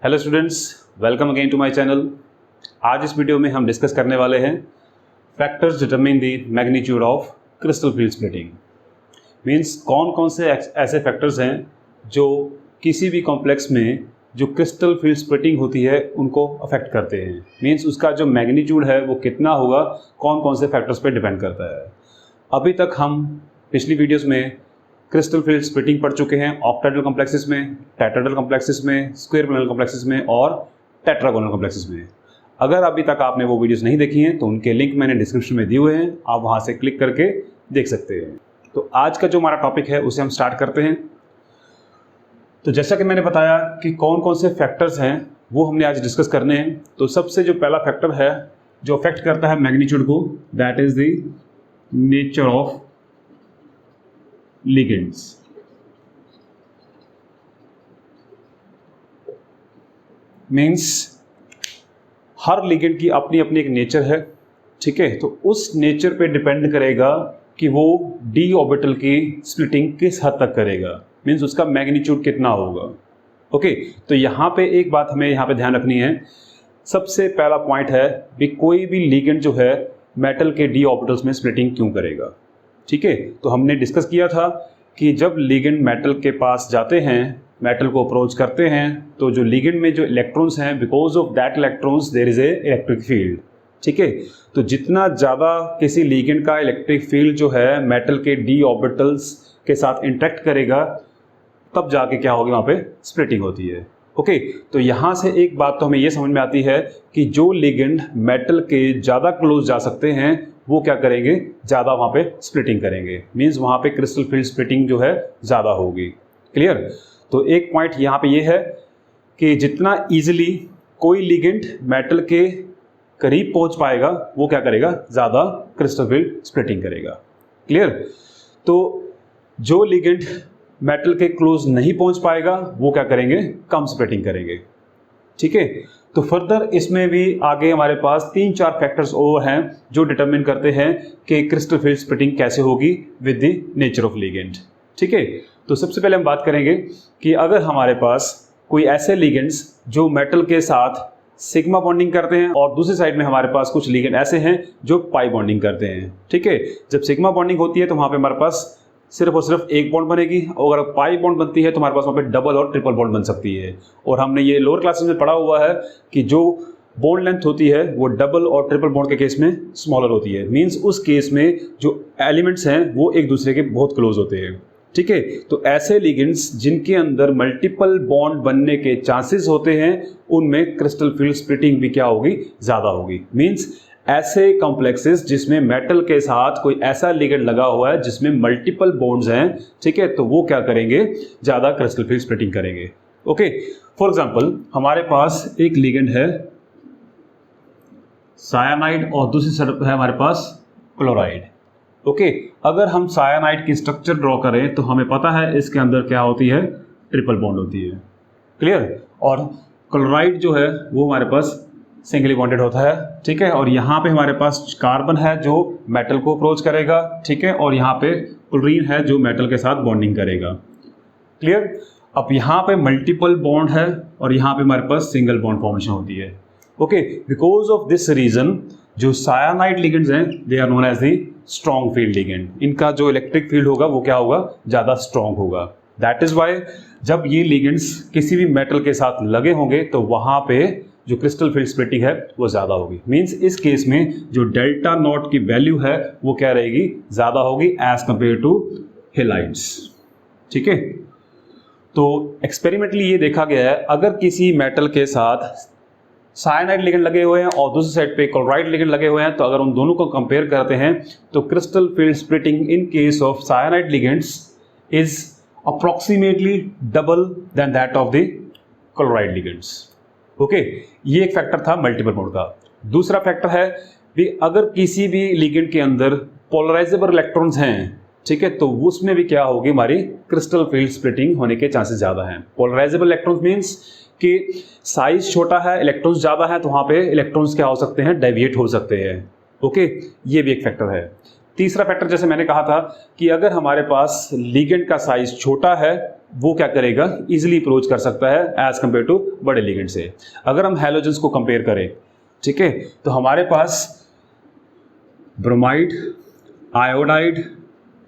Hello students, welcome again to my channel. आज इस video में हम डिस्कस करने वाले हैं factors determine the magnitude of crystal field splitting. Means कौन कौन से ऐसे फैक्टर्स हैं जो किसी भी कॉम्प्लेक्स में जो क्रिस्टल फील्ड स्प्लिटिंग होती है उनको अफेक्ट करते हैं। मींस उसका जो मैग्नीट्यूड है वो कितना होगा, कौन कौन से फैक्टर्स पे डिपेंड करता है। अभी तक हम पिछली वीडियोस में क्रिस्टल फील्ड स्प्लिटिंग पढ़ चुके हैं ऑक्टाहेड्रल कॉम्प्लेक्सेस में, टेट्राहेड्रल कॉम्प्लेक्सेस में, स्क्वायर प्लैनर कॉम्प्लेक्सेस में और टेट्रागोनल कॉम्प्लेक्सेस में। अगर अभी तक आपने वो वीडियोस नहीं देखी हैं तो उनके लिंक मैंने डिस्क्रिप्शन में दिए हुए हैं, आप वहां से क्लिक करके देख सकते हैं। तो आज का जो हमारा टॉपिक है उसे हम स्टार्ट करते हैं। तो जैसा कि मैंने बताया कि कौन कौन से फैक्टर्स हैं वो हमने आज डिस्कस करने हैं। तो सबसे जो पहला फैक्टर है जो अफेक्ट करता है मैग्नीट्यूड को, that is the nature of ligands. Means her ligand की अपनी अपनी एक नेचर है, ठीक है। तो उस नेचर पे डिपेंड करेगा कि वो डी ऑर्बिटल की स्प्लिटिंग किस हद तक करेगा, मीन्स उसका मैग्नीट्यूड कितना होगा। ओके, तो यहाँ पे एक बात हमें यहाँ पे ध्यान रखनी है। सबसे पहला पॉइंट है कि कोई भी लिगेंड जो है मेटल के डी ऑर्बिटल्स में स्प्लिटिंग क्यों करेगा, ठीक है। तो हमने डिस्कस किया था कि जब लिगेंड मेटल के पास जाते हैं, मेटल को अप्रोच करते हैं, तो जो लिगेंड में जो इलेक्ट्रॉन्स हैं, because of that electrons there is a electric field, ठीक है। तो जितना ज़्यादा किसी लिगेंड का इलेक्ट्रिक फील्ड जो है मेटल के डी ऑर्बिटल्स के साथ इंटरेक्ट करेगा, तब जाके क्या होगी, वहाँ पे स्प्लिटिंग होती है। ओके, तो यहाँ से एक बात तो हमें ये समझ में आती है कि जो लिगेंड मेटल के ज़्यादा क्लोज जा सकते हैं वो क्या करेंगे, ज़्यादा वहाँ पे स्प्लिटिंग करेंगे। मीन्स वहाँ पे क्रिस्टल फील्ड स्प्लिटिंग जो है ज़्यादा होगी। क्लियर। तो एक पॉइंट यहाँ पे ये है कि जितना ईजिली कोई लिगेंड मेटल के करीब पहुँच पाएगा वो क्या करेगा, ज़्यादा क्रिस्टल फील्ड स्प्लिटिंग करेगा। क्लियर। तो जो लिगेंड मेटल के क्लोज नहीं पहुँच पाएगा वो क्या करेंगे, कम स्प्लिटिंग करेंगे, ठीक है। तो फर्दर इसमें भी आगे हमारे पास 3-4 फैक्टर्स और हैं जो डिटरमिन करते हैं कि क्रिस्टल फील्ड स्प्लिटिंग कैसे होगी with the nature of ligand, ठीक है। तो सबसे पहले हम बात करेंगे कि अगर हमारे पास कोई ऐसे लिगेंड्स जो मेटल के साथ सिग्मा बॉन्डिंग करते हैं और दूसरी साइड में हमारे पास कुछ लिगेंड ऐसे हैं जो पाई बॉन्डिंग करते हैं, ठीक है। जब सिग्मा बॉन्डिंग होती है तो वहाँ पे हमारे पास सिर्फ और सिर्फ एक बॉन्ड बनेगी, और अगर पाई बॉन्ड बनती है तो हमारे पास वहाँ पे डबल और ट्रिपल बॉन्ड बन सकती है। और हमने ये लोअर क्लासेस में पढ़ा हुआ है कि जो बॉन्ड लेंथ होती है वो डबल और ट्रिपल बॉन्ड के केस में स्मॉलर होती है। मींस उस केस में जो एलिमेंट्स हैं वो एक दूसरे के बहुत क्लोज होते हैं, ठीक है। तो ऐसे लिगेंड्स जिनके अंदर मल्टीपल बॉन्ड बनने के चांसेस होते हैं उनमें क्रिस्टल फील्ड स्प्लिटिंग भी क्या होगी, ज़्यादा होगी। मींस ऐसे कॉम्प्लेक्सेस जिसमें मेटल के साथ कोई ऐसा लिगेंड लगा हुआ है जिसमें मल्टीपल बॉन्ड्स हैं, ठीक है, तो वो क्या करेंगे, ज़्यादा क्रिस्टल फील्ड स्प्लिटिंग करेंगे। ओके, फॉर एग्जांपल हमारे पास एक लिगेंड है सायानाइड और दूसरी तरफ है हमारे पास क्लोराइड। ओके, अगर हम सायानाइड की स्ट्रक्चर ड्रॉ करें तो हमें पता है इसके अंदर क्या होती है, ट्रिपल बॉन्ड होती है। क्लियर। और क्लोराइड जो है वो हमारे पास सिंगली बॉन्डेड होता है, ठीक है। और यहाँ पे हमारे पास कार्बन है जो मेटल को अप्रोच करेगा, ठीक है, और यहाँ पे क्लोरीन है जो मेटल के साथ बॉन्डिंग करेगा। क्लियर। अब यहाँ पे मल्टीपल बॉन्ड है और यहाँ पे हमारे पास सिंगल बॉन्ड फॉर्मेशन होती है। Okay, because of this reason जो सायानाइड लिगेंड्स हैं they are known as the strong field ligand. इनका जो इलेक्ट्रिक फील्ड होगा वो क्या होगा, ज़्यादा स्ट्रॉन्ग होगा। दैट इज वाई जब ये लिगेंड्स किसी भी मेटल के साथ लगे होंगे तो वहाँ पे जो क्रिस्टल फील्ड स्प्लिटिंग है वो ज़्यादा होगी। मींस इस केस में जो डेल्टा नॉट की वैल्यू है वो क्या रहेगी, ज़्यादा होगी एज कंपेयर टू हेलाइड्स, ठीक है। तो एक्सपेरिमेंटली ये देखा गया है अगर किसी मेटल के साथ साइनाइड लिगेंड लगे हुए हैं और दूसरी साइड पे क्लोराइड लिगेंड लगे हुए हैं, तो अगर उन दोनों को कंपेयर करते हैं तो crystal field splitting in case of cyanide ligands is approximately double than that of the chloride ligands. Okay, ये एक फैक्टर था मल्टीपल बॉन्ड का। दूसरा फैक्टर है कि अगर किसी भी लिगेंड के अंदर पोलराइजेबल इलेक्ट्रॉन्स हैं, ठीक है, तो उसमें भी क्या होगी, हमारी क्रिस्टल फील्ड स्प्लिटिंग होने के चांसेस ज़्यादा हैं। पोलराइजेबल इलेक्ट्रॉन्स मीन्स कि साइज छोटा है, इलेक्ट्रॉन्स ज़्यादा है, तो वहाँ पे इलेक्ट्रॉन्स क्या हो सकते हैं, डेविएट हो सकते हैं। ओके, ये भी एक फैक्टर है। तीसरा फैक्टर जैसे मैंने कहा था कि अगर हमारे पास लिगेंड का साइज छोटा है वो क्या करेगा, इजीली अप्रोच कर सकता है एज कंपेयर टू बड़े लिगेंड से। अगर हम हैलोजेंस को कंपेयर करें, ठीक है, तो हमारे पास bromide, iodide,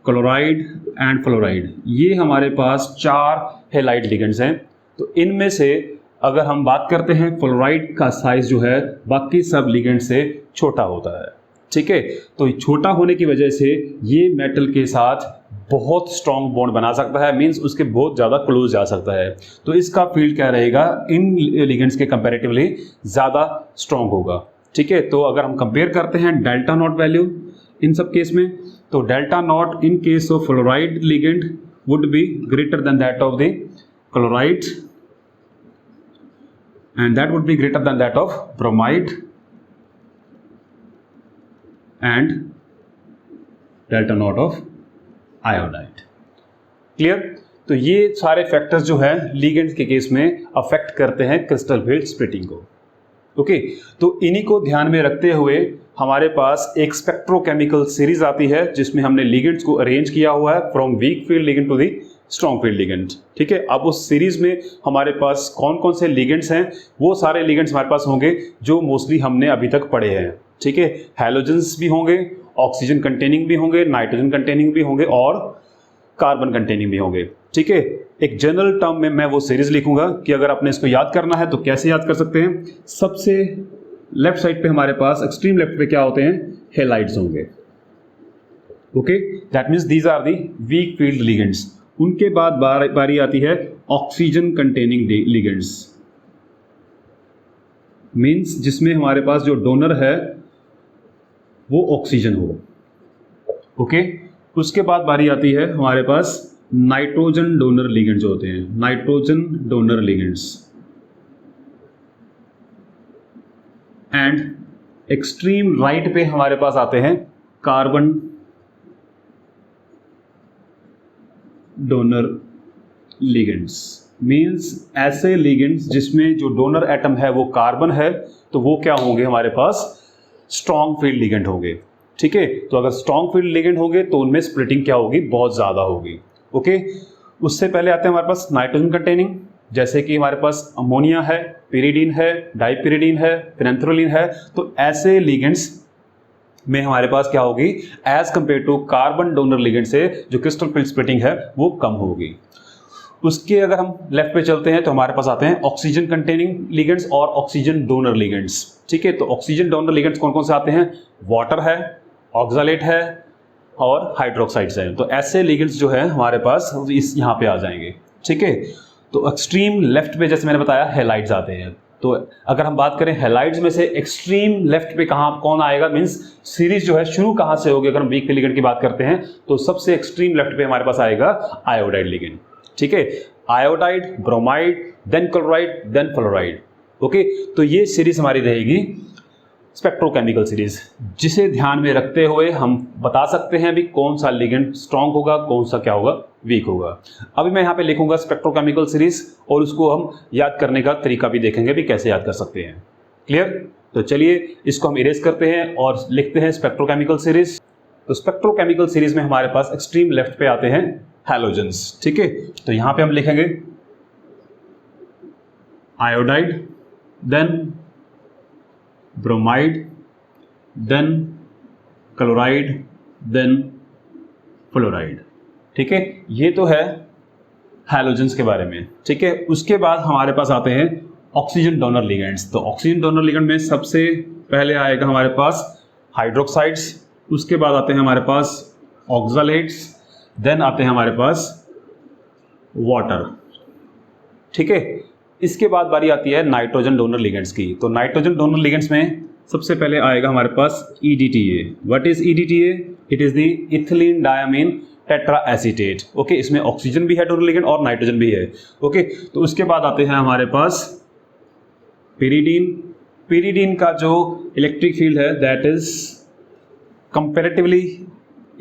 chloride and fluoride, ये हमारे पास 4 हैलाइड लिगेंड्स हैं। तो इनमें से अगर हम बात करते हैं, फ्लोराइड का साइज जो है बाकी सब लिगेंड से छोटा होता है, ठीक है। तो छोटा होने की वजह से ये मेटल के साथ बहुत स्ट्रॉन्ग बॉन्ड बना सकता है, मींस उसके बहुत ज़्यादा क्लोज जा सकता है। तो इसका फील्ड क्या रहेगा, इन लिगेंड्स के कंपैरेटिवली ज़्यादा स्ट्रॉन्ग होगा, ठीक है। तो अगर हम कंपेयर करते हैं डेल्टा नॉट वैल्यू इन सब केस में, तो delta not in case of fluoride ligand would be greater than that of the chloride and that would be greater than that of bromide and delta naught of iodide. Clear? तो ये सारे factors जो है ligands के case में affect करते हैं crystal field splitting को। ओके, तो इन्हीं को ध्यान में रखते हुए हमारे पास एक स्पेक्ट्रोकेमिकल सीरीज आती है जिसमें हमने लिगेंड्स को अरेंज किया हुआ है from weak field ligand to the strong field ligand, ठीक है। अब उस सीरीज में हमारे पास कौन कौन से लिगेंड्स हैं, वो सारे लिगेंड्स हमारे पास होंगे जो मोस्टली हमने अभी तक पढ़े हैं, ठीक है। हैलोजेंस भी होंगे, ऑक्सीजन कंटेनिंग भी होंगे, नाइट्रोजन कंटेनिंग भी होंगे और कार्बन कंटेनिंग भी होंगे, ठीक है। एक जनरल टर्म में मैं वो सीरीज लिखूंगा कि अगर आपने इसको याद करना है तो कैसे याद कर सकते हैं। सबसे लेफ्ट साइड पे हमारे पास एक्सट्रीम लेफ्ट पे क्या होते हैं, हैलाइड्स होंगे, okay. That means these are the weak field ligands. उनके बाद बारी आती है ऑक्सीजन कंटेनिंग लिगेंड्स, मीन्स जिसमें हमारे पास जो डोनर है वो ऑक्सीजन हो, ओके। उसके बाद बारी आती है हमारे पास नाइट्रोजन डोनर लिगेंड जो होते हैं, nitrogen donor ligands. And extreme right पे हमारे पास आते हैं कार्बन डोनर लिगेंड्स, मींस ऐसे लिगेंड्स जिसमें जो डोनर एटम है वो कार्बन है, तो वो क्या होंगे हमारे पास, स्ट्रॉन्ग फील्ड लिगेंड होंगे, ठीक है। तो अगर स्ट्रॉन्ग फील्ड लिगेंड होंगे तो उनमें स्प्लिटिंग क्या होगी, बहुत ज़्यादा होगी, ओके। उससे पहले आते हैं हमारे पास नाइट्रोजन कंटेनिंग, जैसे कि हमारे पास अमोनिया है, पिरिडीन है, डाइपिरिडीन है, फिनेंथ्रोलिन है। तो ऐसे लिगेंड्स में हमारे पास क्या होगी, as compare to carbon donor ligand से जो क्रिस्टल फील्ड स्प्लिटिंग है वो कम होगी। उसके अगर हम लेफ्ट पे चलते हैं तो हमारे पास आते हैं ऑक्सीजन कंटेनिंग लिगेंड्स और ऑक्सीजन डोनर लिगेंड्स, ठीक है। तो ऑक्सीजन डोनर लिगेंड्स कौन कौन से आते हैं, वाटर है, ऑक्सालेट है और हाइड्रोक्साइड्स हैं। तो ऐसे लिगेंड्स जो है हमारे पास इस यहाँ पे आ जाएंगे, ठीक है। तो एक्सट्रीम लेफ्ट पे जैसे मैंने बताया हैलाइड्स आते हैं। तो अगर हम बात करें हैलाइड्स में से एक्सट्रीम लेफ्ट पे कौन आएगा, मींस सीरीज जो है शुरू कहाँ से होगी, अगर हम वीक लिगेंड की बात करते हैं तो सबसे एक्सट्रीम लेफ्ट पे हमारे पास आएगा आयोडाइड लिगेंड, ठीक है। Iodide, bromide, then chloride, then fluoride, okay. तो ये सीरीज हमारी रहेगी स्पेक्ट्रोकेमिकल सीरीज, जिसे ध्यान में रखते हुए हम बता सकते हैं भी कौन सा लिगेंड स्ट्रॉन्ग होगा, कौन सा क्या होगा, वीक होगा। अभी मैं यहाँ पे लिखूंगा स्पेक्ट्रोकेमिकल सीरीज और उसको हम याद करने का तरीका भी देखेंगे भी कैसे याद कर सकते हैं, क्लियर। तो चलिए इसको हम इरेज करते हैं और लिखते हैं स्पेक्ट्रोकेमिकल सीरीज। तो स्पेक्ट्रोकेमिकल सीरीज में हमारे पास एक्सट्रीम लेफ्ट पे आते हैं हैलोजेंस, ठीक है। तो यहाँ पे हम लिखेंगे iodide, then bromide, then chloride, then fluoride, ठीक है। ये तो है हैलोजेंस के बारे में, ठीक है। उसके बाद हमारे पास आते हैं ऑक्सीजन डोनर लिगेंड्स। तो ऑक्सीजन डोनर लिगेंड में सबसे पहले आएगा हमारे पास हाइड्रोक्साइड्स, उसके बाद आते हैं हमारे पास ऑक्सालेट्स, देन आते हैं हमारे पास वाटर, ठीक है। इसके बाद बारी आती है नाइट्रोजन डोनर लिगेंड्स की। तो नाइट्रोजन डोनर लिगेंड्स में सबसे पहले आएगा हमारे पास EDTA। What is EDTA? It is the ethylene diamine tetra acetate, okay. इसमें ऑक्सीजन भी है डोनर लिगेंड और नाइट्रोजन भी है, ओके। तो उसके बाद आते हैं हमारे पास पिरिडीन। पिरिडीन का जो इलेक्ट्रिक फील्ड है that is comparatively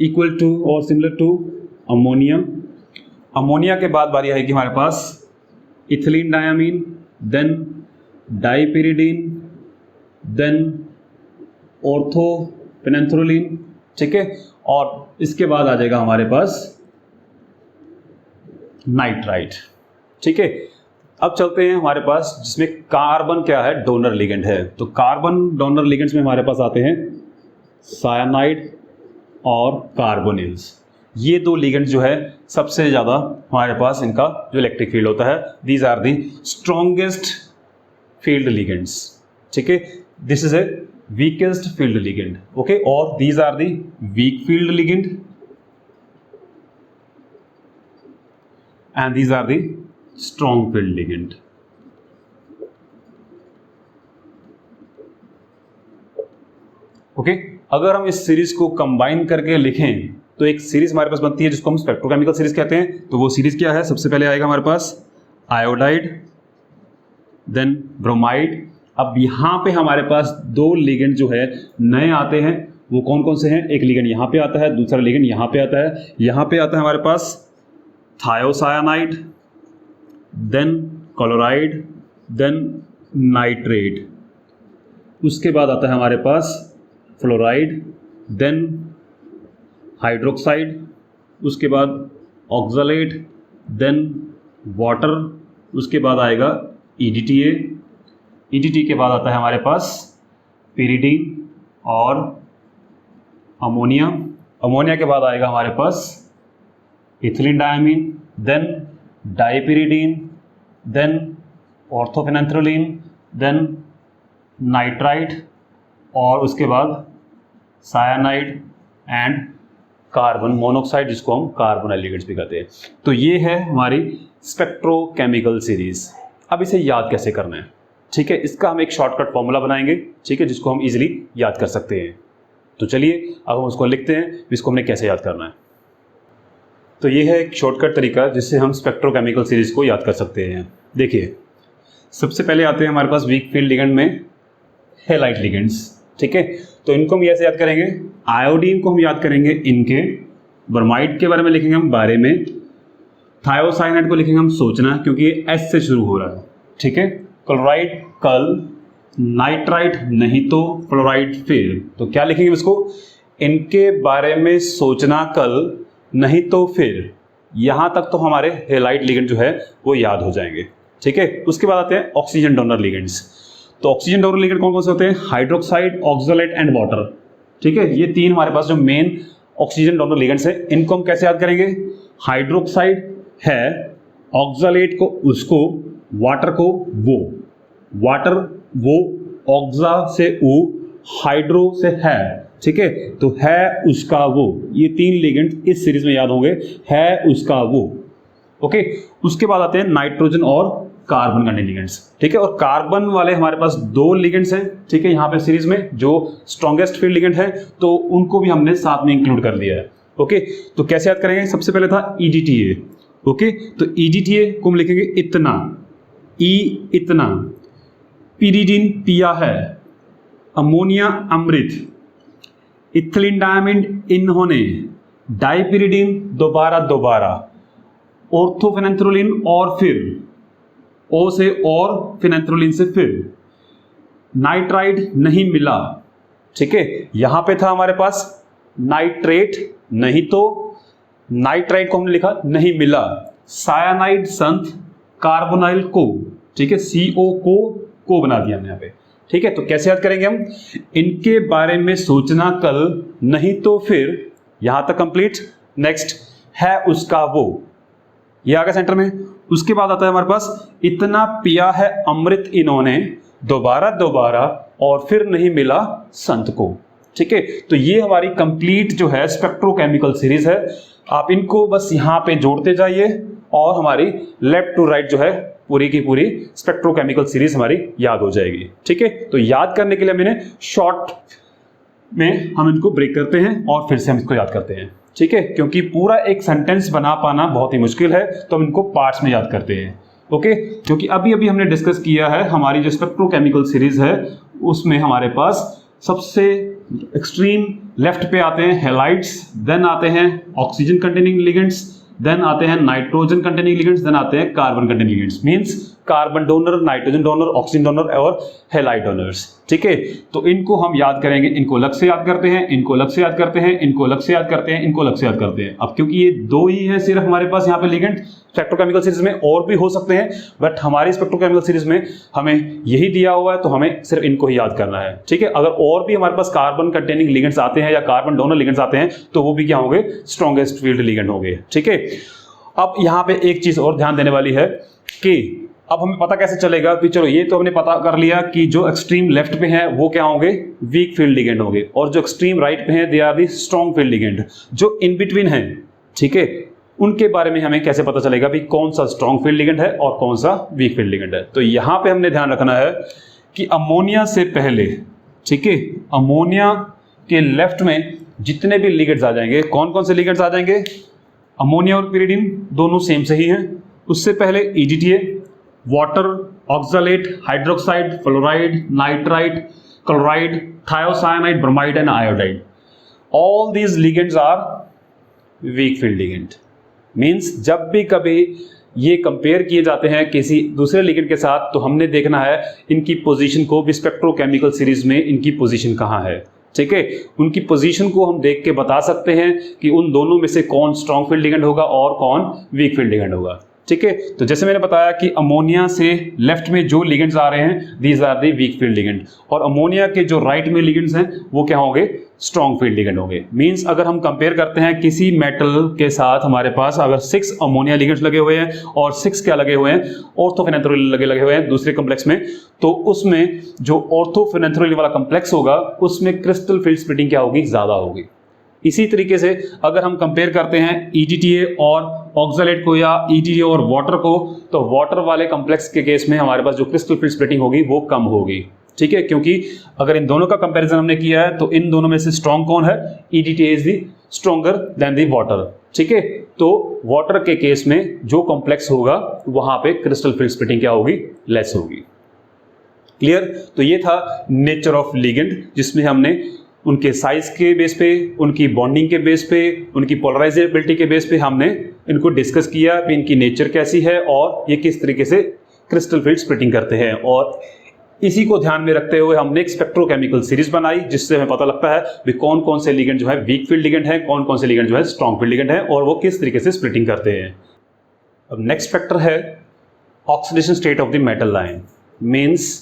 equal to और सिमिलर टू अमोनिया। अमोनिया के बाद बारी आएगी हमारे पास ethylene diamine, then dipyridine, then orthophenanthroline, ठीक है। और इसके बाद आ जाएगा हमारे पास नाइट्राइट, ठीक है। अब चलते हैं हमारे पास जिसमें कार्बन क्या है, डोनर लिगेंड है। तो कार्बन डोनर लिगेंड्स में हमारे पास आते हैं सायानाइड और कार्बोनिल्स। ये दो लिगेंड जो है सबसे ज़्यादा हमारे पास इनका जो इलेक्ट्रिक फील्ड होता है, these are the strongest field ligands, ठीक है। This is a weakest field ligand, okay, और these are the weak field ligand and these are the strong field ligand. Okay, अगर हम इस सीरीज को कंबाइन करके लिखें तो एक सीरीज हमारे पास बनती है जिसको हम स्पेक्ट्रोकेमिकल सीरीज कहते हैं। तो वो सीरीज क्या है, सबसे पहले आएगा हमारे पास आयोडाइड, देन ब्रोमाइड। अब यहाँ पे हमारे पास दो लिगेंड जो है नए आते हैं, वो कौन कौन से हैं, एक लिगेंड यहाँ पे आता है, दूसरा लिगेंड यहाँ पे आता है। यहाँ पे आता है हमारे पास थायोसायानाइड, देन क्लोराइड, देन नाइट्रेट। उसके बाद आता है हमारे पास फ्लोराइड, देन हाइड्रोक्साइड, उसके बाद ऑक्सलेट, देन वाटर, उसके बाद आएगा EDTA। EDT के बाद आता है हमारे पास पिरिडीन और अमोनिया। अमोनिया के बाद आएगा हमारे पास ethylene diamine, then dipyridine, then orthophenanthroline, then nitrite, और उसके बाद सायानाइड एंड कार्बन मोनोऑक्साइड, जिसको हम कार्बोनाइल लिगेंड्स भी कहते हैं। तो ये है हमारी स्पेक्ट्रोकेमिकल सीरीज। अब इसे याद कैसे करना है, ठीक है, इसका हम एक शॉर्टकट फॉर्मूला बनाएंगे, ठीक है, जिसको हम इजीली याद कर सकते हैं। तो चलिए अब हम उसको लिखते हैं, इसको हमने कैसे याद करना है। तो ये है एक शॉर्टकट तरीका जिससे हम स्पेक्ट्रोकेमिकल सीरीज को याद कर सकते हैं। देखिए, सबसे पहले आते हैं हमारे पास वीक फील्ड लिगेंड में हैलाइड लिगेंड्स, ठीक है। तो इनको हम ऐसे याद करेंगे, आयोडीन को हम याद करेंगे इनके, ब्रोमाइड के बारे में लिखेंगे हम बारे में, थायोसाइनाइड को लिखेंगे हम सोचना, क्योंकि ये एस से शुरू हो रहा है, ठीक है। क्लोराइड कल, नाइट्राइट नहीं तो फ्लोराइड फिर। तो क्या लिखेंगे इसको, इनके बारे में सोचना कल नहीं तो फिर। यहां तक तो हमारे हैलाइड लिगेंड जो है वो याद हो जाएंगे, ठीक है। उसके बाद आते हैं ऑक्सीजन डोनर लिगेंड्स। तो ऑक्सीजन डोनर लिगेंड कौन कौन से होते हैं, हाइड्रोक्साइड, ऑक्सलेट एंड वाटर, ठीक है। ये तीन हमारे पास जो मेन ऑक्सीजन डोनर लिगेंड्स है, इनको हम कैसे याद करेंगे, हाइड्रोक्साइड है, ऑक्सलेट को उसको, वाटर को वो, वाटर वो, ऑक्सा से ऊ, हाइड्रो से है, ठीक है। तो है उसका वो, ये तीन लिगेंड इस सीरीज में याद होंगे, है उसका वो, ओके। उसके बाद आते हैं नाइट्रोजन और कार्बन कंटेनिंग लिगेंड्स, ठीक है। और कार्बन वाले हमारे पास दो लिगेंड्स हैं, ठीक है, यहाँ पे सीरीज में जो स्ट्रॉन्गेस्ट फील्ड लिगेंड है, तो उनको भी हमने साथ में इंक्लूड कर दिया है, ओके। तो कैसे याद करेंगे, सबसे पहले था EDTA, ओके। तो EDTA को हम लिखेंगे इतना, इतना, पिरिडीन पिया है, अमोनिया अमृत, इथिलीन डायमिंड इन्होंने, डाइपिरिडीन दोबारा दोबारा, ऑर्थोफेनेंथ्रोलिन और फिर, ओ से और, फिनेंथ्रोलिन से फिर, नाइट्राइट नहीं मिला, ठीक है। यहां पे था हमारे पास नाइट्रेट नहीं तो, नाइट्राइट को हमने लिखा नहीं मिला, सायानाइड संत, कार्बोनाइल को, ठीक है, CO को बना दिया हमने यहाँ पे, ठीक है। तो कैसे याद करेंगे हम, इनके बारे में सोचना कल नहीं तो फिर, यहां तक कंप्लीट। नेक्स्ट है उसका वो, ये आ गया सेंटर में। उसके बाद आता है हमारे पास इतना पिया है अमृत इन्होंने, दोबारा दोबारा, और फिर नहीं मिला संत को, ठीक है। तो ये हमारी कंप्लीट जो है स्पेक्ट्रोकेमिकल सीरीज है। आप इनको बस यहाँ पे जोड़ते जाइए और हमारी लेफ्ट टू राइट जो है पूरी की पूरी स्पेक्ट्रोकेमिकल सीरीज हमारी याद हो जाएगी, ठीक है। तो याद करने के लिए मैंने शॉर्ट में हम इनको ब्रेक करते हैं और फिर से हम इसको याद करते हैं, ठीक है, क्योंकि पूरा एक सेंटेंस बना पाना बहुत ही मुश्किल है, तो हम इनको पार्ट्स में याद करते हैं, ओके। क्योंकि अभी अभी हमने डिस्कस किया है हमारी जो स्पेक्ट्रोकेमिकल सीरीज है, उसमें हमारे पास सबसे एक्सट्रीम लेफ्ट पे आते हैं हैलाइड्स, देन आते हैं ऑक्सीजन कंटेनिंग लिगेंड्स, देन आते हैं नाइट्रोजन कंटेनिंग लिगेंड्स, देन आते हैं carbon containing ligands, means carbon donor, nitrogen donor, oxygen donor और हैलाइड डोनर्स, ठीक है। तो इनको हम याद करेंगे, इनको अलग से याद करते हैं, इनको अलग से याद करते हैं, इनको अलग से याद करते हैं, इनको अलग से याद करते हैं। अब क्योंकि ये दो ही हैं सिर्फ हमारे पास यहाँ पे लिगेंड, स्पेक्ट्रोकेमिकल सीरीज में और भी हो सकते हैं, बट हमारी स्पेक्ट्रोकेमिकल सीरीज में हमें यही दिया हुआ है, तो हमें सिर्फ इनको ही याद करना है, ठीक है। अगर और भी हमारे पास कार्बन कंटेनिंग लिगेंड्स आते हैं या कार्बन डोनर लिगेंड्स आते हैं तो वो भी क्या होंगे, स्ट्रॉन्गेस्ट फील्ड लिगेंड होंगे, ठीक है। अब यहां पे एक चीज और ध्यान देने वाली है कि अब हमें पता कैसे चलेगा कि चलो ये तो हमने पता कर लिया कि जो एक्सट्रीम लेफ्ट पे हैं वो क्या होंगे, वीक फील्ड लिगेंड होंगे, और जो एक्सट्रीम राइट पे हैं they are the strong field ligand. जो इन बिटवीन है, ठीक है, उनके बारे में हमें कैसे पता चलेगा भी कौन सा स्ट्रॉन्ग फील्ड लिगेंड है और कौन सा वीक फील्ड लिगेंड है। तो यहां पे हमने ध्यान रखना है कि अमोनिया से पहले, ठीक है, अमोनिया के लेफ्ट में जितने भी लिगेंड्स आ जाएंगे, कौन कौन से लिगेंड्स आ जाएंगे, अमोनिया और पिरिडीन दोनों सेम से ही हैं। उससे पहले EDTA, water, oxalate, hydroxide, fluoride, nitrite, chloride, thiocyanide, bromide and iodide, all these ligands are weak field ligand. Means जब भी कभी ये कंपेयर किए जाते हैं किसी दूसरे लिगेंड के साथ तो हमने देखना है इनकी पोजीशन को भी, स्पेक्ट्रोकेमिकल सीरीज में इनकी पोजीशन कहाँ है, ठीक है। उनकी पोजीशन को हम देख के बता सकते हैं कि उन दोनों में से कौन स्ट्रॉन्ग फील्ड लिगेंड होगा और कौन वीक फील्ड लिगेंड होगा, ठीक है। तो जैसे मैंने बताया कि अमोनिया से लेफ्ट में जो लिगेंड्स आ रहे हैं these are the weak field ligand, और अमोनिया के जो राइट में लिगेंड्स हैं वो क्या होंगे, स्ट्रॉन्ग फील्ड लिगेंड होंगे। मींस अगर हम कंपेयर करते हैं किसी मेटल के साथ, हमारे पास अगर 6 अमोनिया लिगेंड्स लगे हुए हैं और 6 क्या लगे हुए हैं, ऑर्थोफेनेंथ्रोल लगे हुए हैं दूसरे कॉम्प्लेक्स में, तो उसमें जो ऑर्थोफेनेंथ्रोल वाला कॉम्प्लेक्स होगा उसमें क्रिस्टल फील्ड स्प्लिटिंग क्या होगी, ज्यादा होगी। इसी तरीके से अगर हम कंपेयर करते हैं EDTA और ऑक्सलेट को या EDTA और वाटर को, तो वाटर वाले कॉम्प्लेक्स के केस में हमारे पास जो क्रिस्टल फील्ड स्प्लिटिंग होगी वो कम होगी, ठीक है। क्योंकि अगर इन दोनों का कंपैरिजन हमने किया है तो इन दोनों में से स्ट्रॉन्ग कौन है, EDTA is the stronger than the water, ठीक है। तो वाटर के केस में जो कॉम्प्लेक्स होगा वहां पे क्रिस्टल फील्ड स्प्लिटिंग क्या होगी, लेस होगी। क्लियर। तो ये था नेचर ऑफ लिगेंड, जिसमें हमने उनके साइज के बेस पे, उनकी बॉन्डिंग के बेस पे, उनकी पोलराइजेबिलिटी के बेस पे हमने इनको डिस्कस किया कि इनकी नेचर कैसी है और ये किस तरीके से क्रिस्टल फील्ड स्प्लिटिंग करते हैं। और इसी को ध्यान में रखते हुए हमने एक स्पेक्ट्रोकेमिकल सीरीज बनाई जिससे हमें पता लगता है कि कौन कौन से लिगेंड जो है वीक फील्ड लिगेंड है, कौन कौन से लिगेंड जो है स्ट्रॉन्ग फील्ड लिगेंड है और वो किस तरीके से स्प्लिटिंग करते हैं। अब नेक्स्ट फैक्टर है oxidation state of the metal line. Means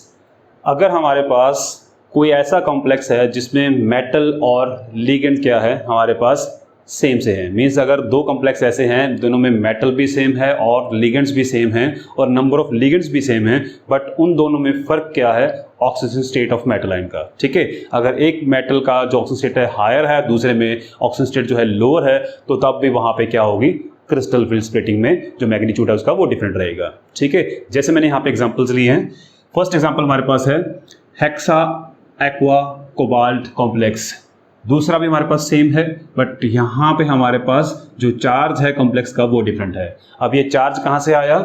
अगर हमारे पास कोई ऐसा कॉम्प्लेक्स है जिसमें मेटल और लिगेंड क्या है हमारे पास सेम से है, मींस अगर दो कॉम्प्लेक्स ऐसे हैं दोनों में मेटल भी सेम है और लिगेंड्स भी सेम हैं और नंबर ऑफ लिगेंड्स भी सेम है, बट उन दोनों में फर्क क्या है, oxidation state of metal line का, ठीक है। अगर एक मेटल का जो ऑक्सीडेशन स्टेट है हायर है, दूसरे में ऑक्सीडेशन स्टेट जो है लोअर है, तो तब भी वहां पे क्या होगी, क्रिस्टल फील्ड स्प्लिटिंग में जो मैग्नीट्यूड है उसका वो डिफरेंट रहेगा, ठीक है। जैसे मैंने यहाँ पे एग्जाम्पल्स लिए हैं। फर्स्ट एग्जाम्पल हमारे पास है हेक्सा एक्वा कोबाल्ट कॉम्प्लेक्स, दूसरा भी हमारे पास सेम है बट यहाँ पे हमारे पास जो चार्ज है कॉम्प्लेक्स का वो डिफरेंट है। अब ये चार्ज कहाँ से आया,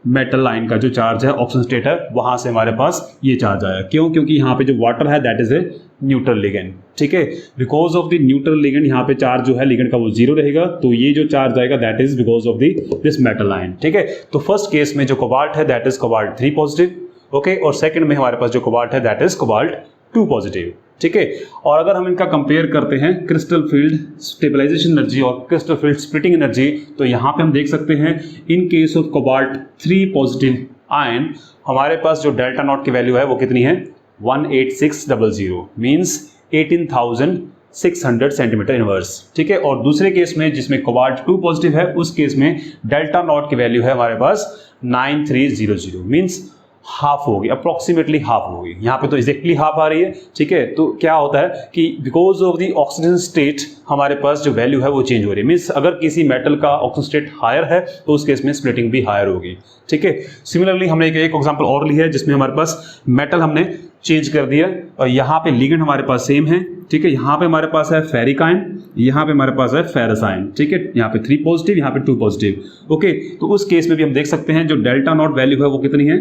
मेटल लाइन का जो चार्ज है ऑक्सीजन स्टेट है वहाँ से हमारे पास ये चार्ज आया। क्यों? क्योंकि यहाँ पे जो वाटर है that is a neutral ligand, ठीक है। Because of the neutral ligand यहाँ पे चार्ज जो है लिगेंड का वो जीरो रहेगा, तो ये जो चार्ज आएगा that is because of this metal line, ठीक है। तो फर्स्ट केस में जो कोबाल्ट है that is cobalt 3 positive, okay, और सेकंड में हमारे पास जो कोबाल्ट है दैट इज कोबाल्ट 2 पॉजिटिव, ठीक है। और अगर हम इनका कंपेयर करते हैं क्रिस्टल फील्ड स्टेबलाइजेशन एनर्जी और क्रिस्टल फील्ड स्प्लिटिंग एनर्जी, तो यहाँ पे हम देख सकते हैं इन case of cobalt 3 positive ion हमारे पास जो डेल्टा नॉट की वैल्यू है वो कितनी है 18600, मींस 18,600 सेंटीमीटर इनवर्स, ठीक है। और दूसरे केस में जिसमें कोबाल्ट 2 पॉजिटिव है उस केस में डेल्टा नॉट की वैल्यू है हमारे पास 9300, मींस हाफ होगी, अप्रोक्सीमेटली हाफ होगी। यहाँ पे तो एग्जैक्टली हाफ आ रही है, ठीक है। तो क्या होता है कि because of the oxygen state हमारे पास जो वैल्यू है वो चेंज हो रही है, मीन्स अगर किसी मेटल का ऑक्सीजन स्टेट हायर है तो उस केस में स्प्लिटिंग भी हायर होगी, ठीक है। सिमिलरली हमने एक एग्जांपल और ली है जिसमें हमारे पास मेटल हमने चेंज कर दिया और यहाँ पे लिगेंड हमारे पास सेम है, ठीक है। यहाँ पे हमारे पास है फेरिक आयन, यहाँ पे हमारे पास है फेरस आयन, ठीक है। यहाँ पे 3 पॉजिटिव, यहाँ पे 2 पॉजिटिव, ओके। तो उस केस में भी हम देख सकते हैं जो डेल्टा नॉट वैल्यू है वो कितनी है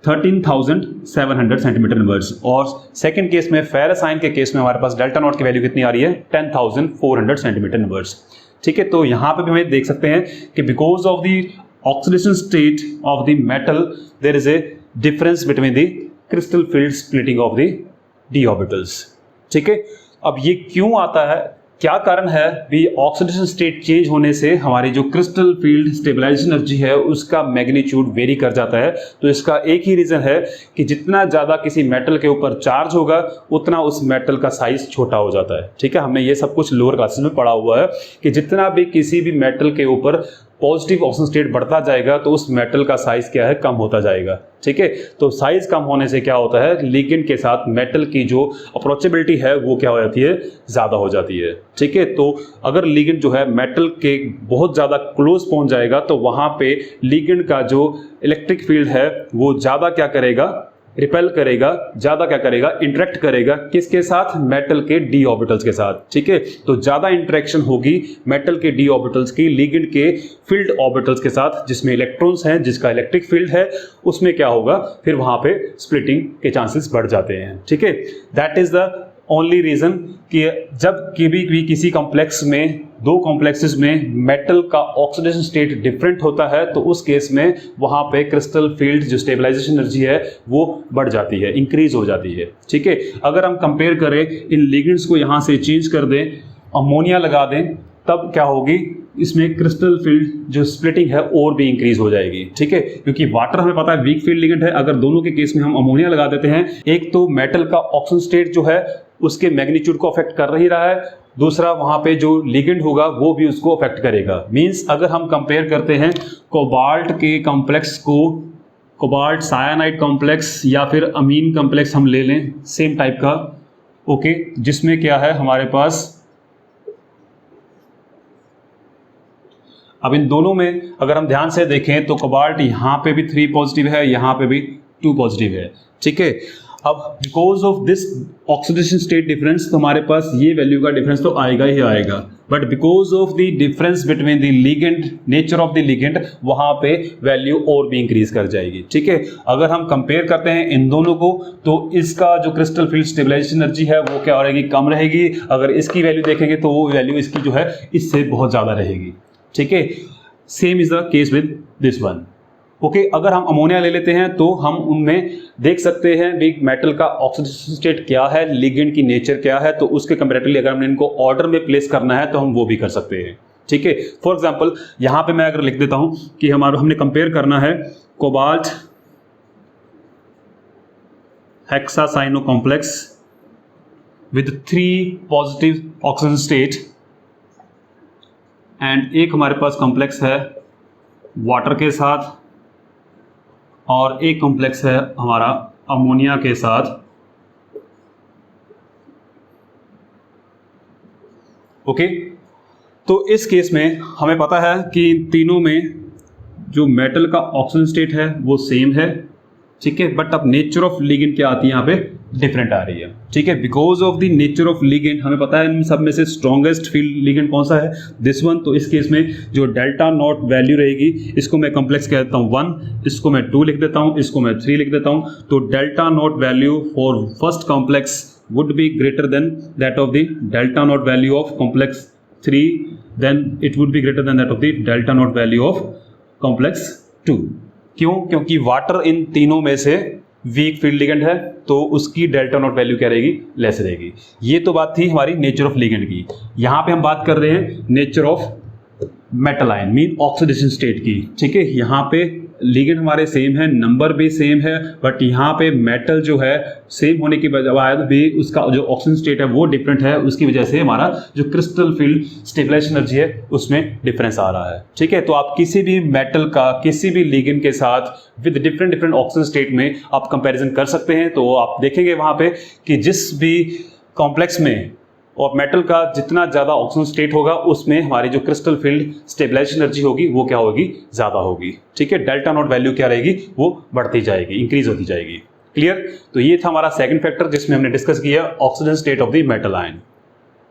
13,700 सेंटीमीटर इनवर्स, और सेकंड केस में फेरस आयन के केस में हमारे पास डेल्टा नॉट की वैल्यू कितनी आ रही है 10,400 सेंटीमीटर इनवर्स, ठीक है। तो यहाँ पे भी हमें देख सकते हैं कि because of the oxidation state of the metal there is a difference between the crystal field splitting of the d orbitals, ठीक है। अब ये क्यों आता है क्या कारण है भी ऑक्सीडेशन स्टेट चेंज होने से हमारी जो क्रिस्टल फील्ड स्टेबलाइजेशन एनर्जी है उसका मैग्नीट्यूड वेरी कर जाता है। तो इसका एक ही रीज़न है कि जितना ज़्यादा किसी मेटल के ऊपर चार्ज होगा उतना उस मेटल का साइज छोटा हो जाता है। ठीक है, हमने ये सब कुछ लोअर क्लासेस में पढ़ा हुआ है कि जितना भी किसी भी मेटल के ऊपर पॉजिटिव ऑक्सीजन स्टेट बढ़ता जाएगा तो उस मेटल का साइज क्या है, कम होता जाएगा। ठीक है, तो साइज कम होने से क्या होता है, लिगेंड के साथ मेटल की जो अप्रोचेबिलिटी है वो क्या हो जाती है, ज़्यादा हो जाती है। ठीक है, तो अगर लिगेंड जो है मेटल के बहुत ज़्यादा क्लोज पहुंच जाएगा तो वहाँ पे लिगेंड का जो इलेक्ट्रिक फील्ड है वो ज़्यादा क्या करेगा, रिपेल करेगा, ज़्यादा क्या करेगा, इंटरेक्ट करेगा किसके साथ, मेटल के डी ऑर्बिटल्स के साथ। ठीक है, तो ज़्यादा इंटरेक्शन होगी मेटल के डी ऑर्बिटल्स की लिगेंड के फील्ड ऑर्बिटल्स के साथ जिसमें इलेक्ट्रॉन्स हैं, जिसका इलेक्ट्रिक फील्ड है, उसमें क्या होगा, फिर वहाँ पे स्प्लिटिंग के चांसेस बढ़ जाते हैं। ठीक है, that is the only reason कि जब भी किसी कॉम्प्लेक्स में, दो कॉम्प्लेक्सेस में मेटल का ऑक्सीडेशन स्टेट डिफरेंट होता है तो उस केस में वहाँ पे क्रिस्टल फील्ड जो स्टेबलाइजेशन एनर्जी है वो बढ़ जाती है, इंक्रीज हो जाती है। ठीक है, अगर हम कंपेयर करें इन लिगेंड्स को, यहाँ से चेंज कर दें, अमोनिया लगा दें, तब क्या होगी, इसमें क्रिस्टल फील्ड जो स्प्लिटिंग है और भी इंक्रीज हो जाएगी। ठीक है, क्योंकि वाटर हमें पता है वीक फील्ड लिगेंड है, अगर दोनों के केस में हम अमोनिया लगा देते हैं, एक तो मेटल का ऑक्सीजन स्टेट जो है उसके मैग्नीट्यूड को अफेक्ट कर ही रहा है, दूसरा वहां पे जो लिगेंड होगा वो भी उसको अफेक्ट करेगा। मींस अगर हम कंपेयर करते हैं कोबाल्ट के कॉम्प्लेक्स को, कोबाल्ट सायानाइड कॉम्प्लेक्स या फिर अमीन कॉम्प्लेक्स हम ले लें सेम टाइप का, ओके, जिसमें क्या है हमारे पास, अब इन दोनों में अगर हम ध्यान से देखें तो कोबाल्ट यहाँ पे भी 3 पॉजिटिव है, यहाँ पे भी 2 पॉजिटिव है। ठीक है, अब because of this oxidation state difference तो हमारे पास ये वैल्यू का डिफरेंस तो आएगा ही आएगा, but because of the difference between the ligand, nature of the ligand, वहाँ पे वैल्यू और भी इंक्रीज कर जाएगी। ठीक है, अगर हम कंपेयर करते हैं इन दोनों को तो इसका जो क्रिस्टल फील्ड स्टेबलाइजेशन एनर्जी है वो क्या रहेगी, कम रहेगी। अगर इसकी वैल्यू देखेंगे तो वो वैल्यू इसकी जो है इससे बहुत ज़्यादा रहेगी। ठीक है, same is the case with this one. Okay, अगर हम अमोनिया ले लेते हैं तो हम उनमें देख सकते हैं भी मेटल का ऑक्सीडेशन स्टेट क्या है, लिगेंड की नेचर क्या है, तो उसके कंपैरेटिवली अगर हमने इनको ऑर्डर में प्लेस करना है तो हम वो भी कर सकते हैं। ठीक है, फॉर एग्जांपल यहां पे मैं अगर लिख देता हूं कि हमने कंपेयर करना है cobalt hexacyano complex with 3 positive oxygen state, and एक हमारे पास कॉम्प्लेक्स है वाटर के साथ और एक कॉम्प्लेक्स है हमारा अमोनिया के साथ। ओके, तो इस केस में हमें पता है कि इन तीनों में जो मेटल का ऑक्सीजन स्टेट है वो सेम है। ठीक है, बट अब नेचर ऑफ लिगेंड क्या आती है यहाँ पे, डिफरेंट आ रही है। ठीक है, because of the nature of ligand हमें पता है इन सब में से स्ट्रॉन्गेस्ट फील्ड लिगेंड कौन सा है, दिस वन। तो इस केस में जो डेल्टा नॉट वैल्यू रहेगी, इसको मैं कॉम्प्लेक्स कह देता हूँ 1, इसको मैं 2 लिख देता हूँ, इसको मैं 3 लिख देता हूँ। तो delta nought value for first complex would be greater than that of the delta nought value of complex 3, then it would be greater than that of the delta nought value of complex 2। क्यों, क्योंकि water in तीनों में से week field ligand है तो उसकी delta nought value क्या रहेगी, लेस रहेगी। ये तो बात थी हमारी नेचर ऑफ लिगेंड की। यहां पे हम बात कर रहे हैं nature of metal ion mean oxidation state की। ठीक है, यहाँ पे लिगेंड हमारे सेम है, नंबर भी सेम है, बट यहाँ पे मेटल जो है सेम होने की बजाय भी उसका जो ऑक्सीजन स्टेट है वो डिफरेंट है, उसकी वजह से हमारा जो क्रिस्टल फील्ड स्टेबलाइजेशन एनर्जी है उसमें डिफरेंस आ रहा है। ठीक है, तो आप किसी भी मेटल का किसी भी लिगेंड के साथ with different different oxygen state में आप कंपेरिजन कर सकते हैं। तो आप देखेंगे वहाँ पे कि जिस भी कॉम्प्लेक्स में और मेटल का जितना ज़्यादा ऑक्सीजन स्टेट होगा उसमें हमारी जो क्रिस्टल फील्ड स्टेबलाइजेशन एनर्जी होगी वो क्या होगी, ज़्यादा होगी। ठीक है, डेल्टा नॉट वैल्यू क्या रहेगी, वो बढ़ती जाएगी, इंक्रीज होती जाएगी। क्लियर, तो ये था हमारा सेकंड फैक्टर जिसमें हमने डिस्कस किया oxygen state of the metal ion.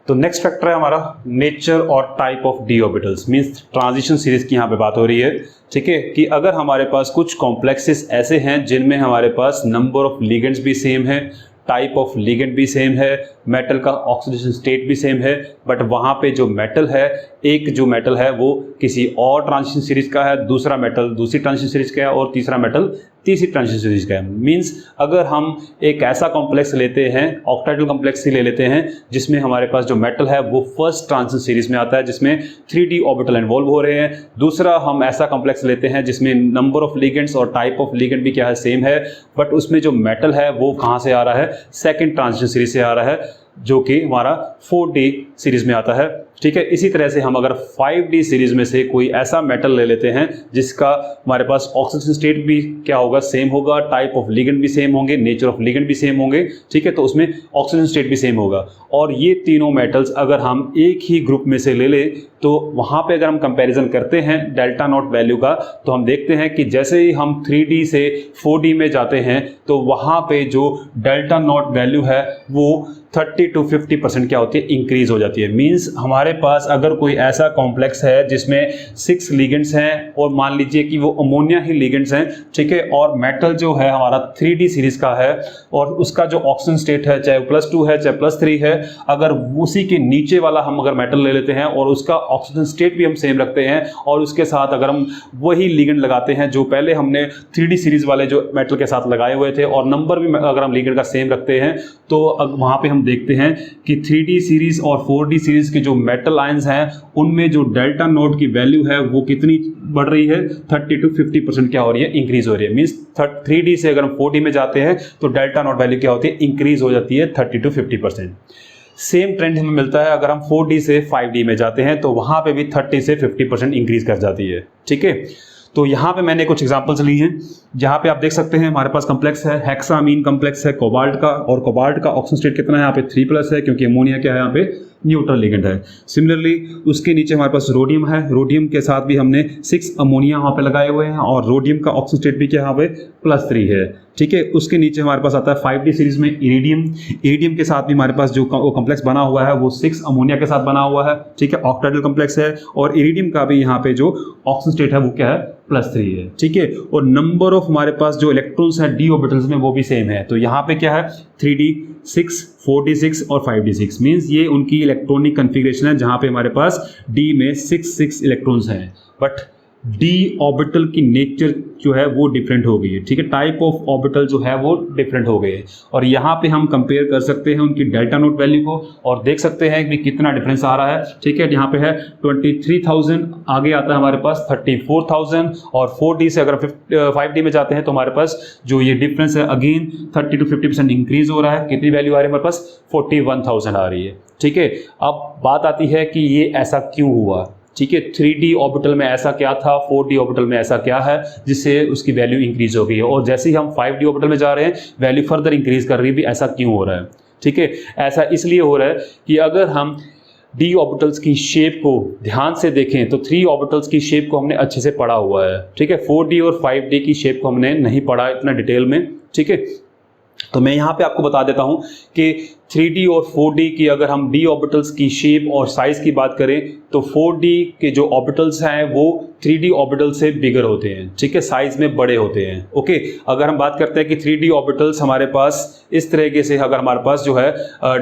तो नेक्स्ट फैक्टर है हमारा नेचर और type of D orbitals, means transition series की यहाँ पे बात हो रही है। ठीक है, कि अगर हमारे पास कुछ कॉम्प्लेक्सेस ऐसे हैं जिनमें हमारे पास नंबर ऑफ लिगेंड्स भी सेम है, टाइप ऑफ लिगेंड भी सेम है, मेटल का ऑक्सीडेशन स्टेट भी सेम है, बट वहाँ पे जो मेटल है, एक जो मेटल है वो किसी और ट्रांजिशन सीरीज का है, दूसरा मेटल दूसरी ट्रांजिशन सीरीज का है और तीसरा मेटल तीसरी ट्रांजिशन सीरीज का है। मींस अगर हम एक ऐसा कॉम्प्लेक्स लेते हैं, ऑक्टाइडल कॉम्प्लेक्स ही ले लेते हैं, जिसमें हमारे पास जो मेटल है वो फर्स्ट ट्रांजिशन सीरीज में आता है, जिसमें 3d ऑर्बिटल इन्वॉल्व हो रहे हैं। दूसरा हम ऐसा कॉम्प्लेक्स लेते हैं जिसमें नंबर ऑफ लिगेंड्स और टाइप ऑफ लिगेंड भी क्या है, सेम है, बट उसमें जो मेटल है वो कहाँ से आ रहा है, सेकेंड ट्रांजिशन सीरीज से आ रहा है, जो कि हमारा 4d सीरीज में आता है। ठीक है, इसी तरह से हम अगर 5d सीरीज में से कोई ऐसा मेटल ले लेते हैं जिसका हमारे पास ऑक्सीजन स्टेट भी क्या होगा, सेम होगा, टाइप ऑफ लिगेंड भी सेम होंगे, नेचर ऑफ लिगेंड भी सेम होंगे, ठीक है, तो उसमें ऑक्सीजन स्टेट भी सेम होगा। और ये तीनों मेटल्स अगर हम एक ही ग्रुप में से ले लें तो वहाँ पे अगर हम कंपैरिजन करते हैं डेल्टा नॉट वैल्यू का, तो हम देखते हैं कि जैसे ही हम 3d से 4d में जाते हैं तो वहाँ पे जो डेल्टा नॉट वैल्यू है वो 30 to 50% क्या होती है, इंक्रीज हो जाती है। मींस हमारे पास अगर कोई ऐसा कॉम्प्लेक्स है जिसमें 6 लिगेंड्स हैं और मान लीजिए कि वो अमोनिया ही लिगेंड्स हैं, ठीक है, और मेटल जो है हमारा 3d सीरीज का है और उसका जो ऑक्सीजन स्टेट है चाहे +2 है चाहे +3 है, अगर उसी के नीचे वाला हम अगर मेटल ले लेते हैं और उसका ऑक्सीजन स्टेट भी हम सेम रखते हैं और उसके साथ अगर हम वही लिगेंड लगाते हैं जो पहले हमने 3d सीरीज वाले जो मेटल के साथ लगाए हुए थे और नंबर भी अगर हम लिगेंड का सेम रखते हैं, तो वहाँ पे हम देखते हैं कि 3d सीरीज और 4d सीरीज के जो मेटल आयंस हैं उनमें जो डेल्टा नोट की वैल्यू है वो कितनी बढ़ रही है, 30 to 50% क्या हो रही है, इंक्रीज हो रही है। मींस 3d से अगर हम 4d में जाते हैं तो डेल्टा नोट वैल्यू क्या होती है, इंक्रीज हो जाती है 30 to 50%। सेम ट्रेंड हमें मिलता है अगर हम 4d से 5d में जाते हैं तो वहां पे भी 30 से 50% इंक्रीज कर जाती है। ठीक है, तो यहाँ पे मैंने कुछ एग्जांपल्स ली हैं जहाँ पे आप देख सकते हैं हमारे पास कॉम्प्लेक्स है, हेक्सामीन कॉम्प्लेक्स है कोबाल्ट का, और कोबाल्ट का ऑक्सीजन स्टेट कितना है यहाँ पे 3+ है, क्योंकि अमोनिया क्या है यहाँ पे न्यूट्रल लिगेंड है। सिमिलरली उसके नीचे हमारे पास रोडियम है, रोडियम के साथ भी हमने 6 अमोनिया वहाँ पे लगाए हुए हैं और रोडियम का ऑक्सीजन स्टेट भी क्या यहाँ पे +3 है। ठीक है, उसके नीचे हमारे पास आता है 5d सीरीज में इरिडियम, इरिडियम के साथ भी हमारे पास जो कॉम्प्लेक्स बना हुआ है वो 6 अमोनिया के साथ बना हुआ है। ठीक है, ऑक्टाइडल कॉम्प्लेक्स है और इरिडियम का भी यहाँ पे जो ऑक्सीजन स्टेट है वो क्या है, +3 है। ठीक है, और नंबर ऑफ हमारे पास जो इलेक्ट्रॉन्स हैं d ऑर्बिटल्स में वो भी सेम है। तो यहाँ पे क्या है 3d 6, 4d6 और 5d6, मींस ये उनकी इलेक्ट्रॉनिक कन्फिग्रेशन है जहाँ पे हमारे पास d में 6 इलेक्ट्रॉन्स हैं, बट d ऑर्बिटल की नेचर जो है वो डिफरेंट हो गई है। ठीक है, टाइप ऑफ ऑर्बिटल जो है वो डिफरेंट हो गए हैं और यहाँ पे हम कंपेयर कर सकते हैं उनकी डेल्टा नोट वैल्यू को और देख सकते हैं कि कितना डिफरेंस आ रहा है। ठीक है, यहाँ पे है 23,000, आगे आता है हमारे पास 34,000 और 4d से अगर 5d में जाते हैं तो हमारे पास जो ये डिफरेंस है अगेन 30 to 50% इंक्रीज हो रहा है। कितनी वैल्यू आ रही है हमारे पास, 41,000 आ रही है। ठीक है, अब बात आती है कि ये ऐसा क्यों हुआ। ठीक है, 3d ऑर्बिटल में ऐसा क्या था, 4d ऑर्बिटल में ऐसा क्या है जिससे उसकी वैल्यू इंक्रीज हो गई है, और जैसे ही हम 5d ऑर्बिटल में जा रहे हैं वैल्यू फर्दर इंक्रीज कर रही है भी, ऐसा क्यों हो रहा है। ठीक है, ऐसा इसलिए हो रहा है कि अगर हम d ऑर्बिटल्स की शेप को ध्यान से देखें तो 3 ऑर्बिटल्स की शेप को हमने अच्छे से पढ़ा हुआ है। ठीक है, 4d और 5d की शेप को हमने नहीं पढ़ा इतना डिटेल में। ठीक है, तो मैं यहाँ पे आपको बता देता हूँ कि 3d और 4d की अगर हम d ऑर्बिटल्स की शेप और साइज की बात करें तो 4d के जो ऑर्बिटल्स हैं वो 3d ऑर्बिटल से बिगर होते हैं। ठीक है, साइज में बड़े होते हैं। ओके, अगर हम बात करते हैं कि 3d ऑर्बिटल्स हमारे पास इस तरीके से, अगर हमारे पास जो है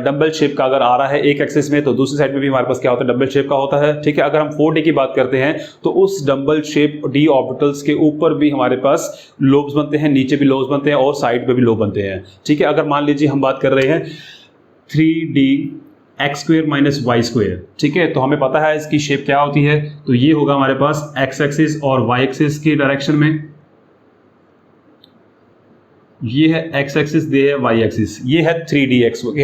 डबल शेप का अगर आ रहा है एक एक्सिस में तो दूसरी साइड में भी हमारे पास क्या होता है, डबल शेप का होता है। ठीक है, अगर हम 4d की बात करते हैं तो उस डबल शेप d ऑर्बिटल्स के ऊपर भी हमारे पास लोब्स बनते हैं, नीचे भी लोब्स बनते हैं और साइड पे भी लोब बनते हैं। ठीक है, अगर मान लीजिए हम बात कर रहे हैं 3d x² - y²। ठीक है, तो हमें पता है इसकी शेप क्या होती है, तो ये होगा हमारे पास x एक्सिस और y एक्सिस की डायरेक्शन में, ये है x एक्सिस, ये है y एक्सिस, ये है 3d x² -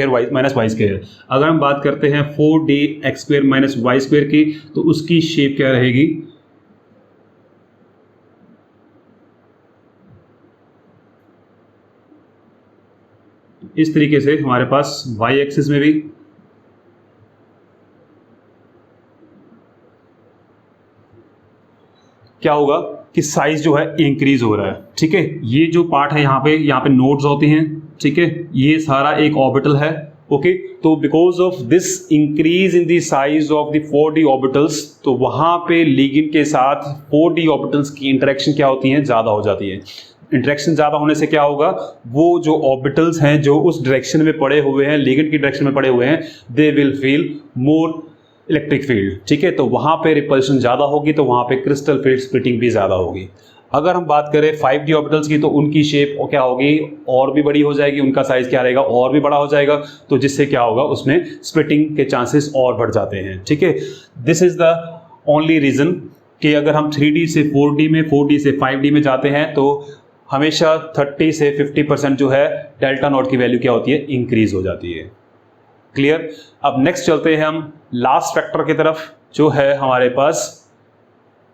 y²। अगर हम बात करते हैं 4d x² - y² की तो उसकी शेप क्या रहेगी, इस तरीके से हमारे पास y एक्सिस में भी क्या होगा कि साइज जो है इंक्रीज हो रहा है। ठीक है, ये जो पार्ट है यहाँ पे नोड्स होते हैं। ठीक है, ये सारा एक ऑर्बिटल है। ओके, तो because of this increase in the size of the 4d orbitals, तो वहां पे लिगेंड के साथ 4d ऑर्बिटल्स की इंटरेक्शन क्या होती है, ज्यादा हो जाती है। इंटरेक्शन ज़्यादा होने से क्या होगा, वो जो ऑर्बिटल्स हैं जो उस डायरेक्शन में पड़े हुए हैं, लिगेंड की डायरेक्शन में पड़े हुए हैं, they will feel more electric field. ठीक है, तो वहाँ पे रिपल्शन ज़्यादा होगी तो वहाँ पे क्रिस्टल फील्ड स्प्लिटिंग भी ज़्यादा होगी। अगर हम बात करें 5d ऑर्बिटल्स की तो उनकी शेप क्या होगी, और भी बड़ी हो जाएगी, उनका साइज क्या रहेगा, और भी बड़ा हो जाएगा, तो जिससे क्या होगा उसमें स्प्लिटिंग के चांसेस और बढ़ जाते हैं। ठीक है, this is the only reason कि अगर हम 3D से 4D में, 4D से 5D में जाते हैं तो हमेशा 30 से 50% जो है डेल्टा नॉट की वैल्यू क्या होती है, इंक्रीज हो जाती है। क्लियर। अब नेक्स्ट चलते हैं हम लास्ट फैक्टर की तरफ, जो है हमारे पास